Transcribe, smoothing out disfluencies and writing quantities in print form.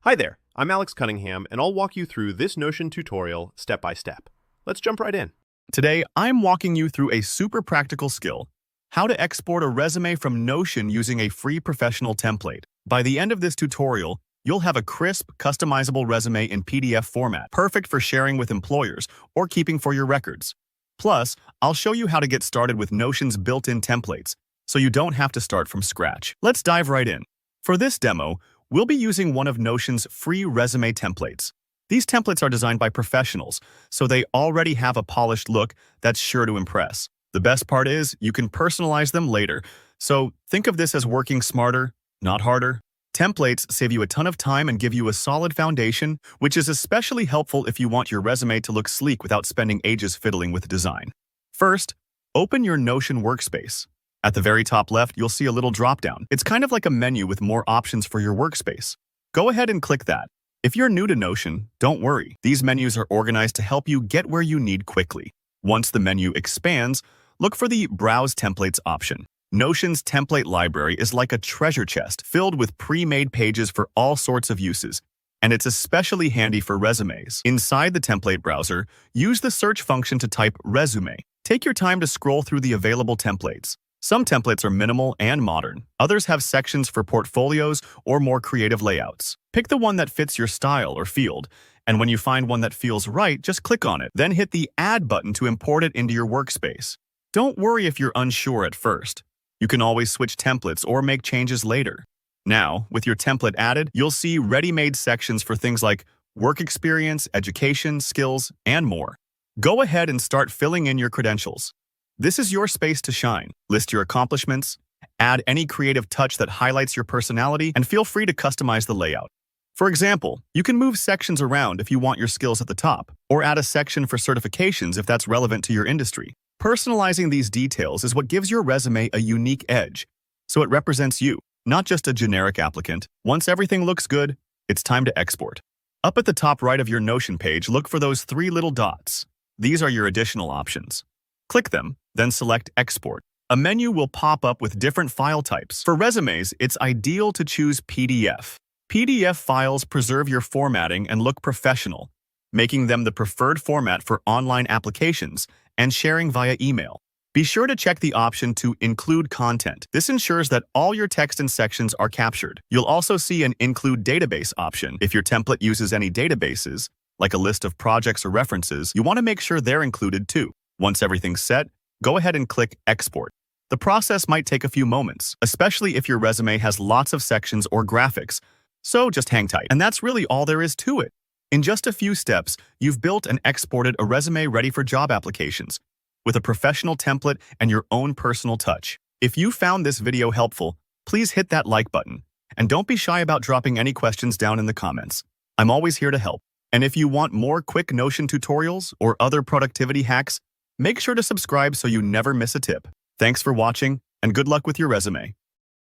Hi there, I'm Alex Cunningham, and I'll walk you through this Notion tutorial step by step. Let's jump right in. Today, I'm walking you through a super practical skill, how to export a resume from Notion using a free professional template. By the end of this tutorial, you'll have a crisp, customizable resume in PDF format, perfect for sharing with employers or keeping for your records. Plus, I'll show you how to get started with Notion's built-in templates, so you don't have to start from scratch. Let's dive right in. For this demo, we'll be using one of Notion's free resume templates. These templates are designed by professionals, so they already have a polished look that's sure to impress. The best part is you can personalize them later, so think of this as working smarter, not harder. Templates save you a ton of time and give you a solid foundation, which is especially helpful if you want your resume to look sleek without spending ages fiddling with design. First, open your Notion workspace. At the very top left, you'll see a little drop-down. It's kind of like a menu with more options for your workspace. Go ahead and click that. If you're new to Notion, don't worry. These menus are organized to help you get where you need quickly. Once the menu expands, look for the Browse Templates option. Notion's template library is like a treasure chest filled with pre-made pages for all sorts of uses, and it's especially handy for resumes. Inside the template browser, use the search function to type resume. Take your time to scroll through the available templates. Some templates are minimal and modern. Others have sections for portfolios or more creative layouts. Pick the one that fits your style or field, and when you find one that feels right, just click on it. Then hit the Add button to import it into your workspace. Don't worry if you're unsure at first. You can always switch templates or make changes later. Now, with your template added, you'll see ready-made sections for things like work experience, education, skills, and more. Go ahead and start filling in your credentials. This is your space to shine. List your accomplishments, add any creative touch that highlights your personality, and feel free to customize the layout. For example, you can move sections around if you want your skills at the top, or add a section for certifications if that's relevant to your industry. Personalizing these details is what gives your resume a unique edge, so it represents you, not just a generic applicant. Once everything looks good, it's time to export. Up at the top right of your Notion page, look for those three little dots. These are your additional options. Click them, then select Export. A menu will pop up with different file types. For resumes, it's ideal to choose PDF. PDF files preserve your formatting and look professional, making them the preferred format for online applications and sharing via email. Be sure to check the option to Include Content. This ensures that all your text and sections are captured. You'll also see an Include Database option. If your template uses any databases, like a list of projects or references, you want to make sure they're included too. Once everything's set, go ahead and click Export. The process might take a few moments, especially if your resume has lots of sections or graphics, so just hang tight. And that's really all there is to it. In just a few steps, you've built and exported a resume ready for job applications, with a professional template and your own personal touch. If you found this video helpful, please hit that like button, and don't be shy about dropping any questions down in the comments. I'm always here to help. And if you want more quick Notion tutorials or other productivity hacks, make sure to subscribe so you never miss a tip. Thanks for watching, and good luck with your resume.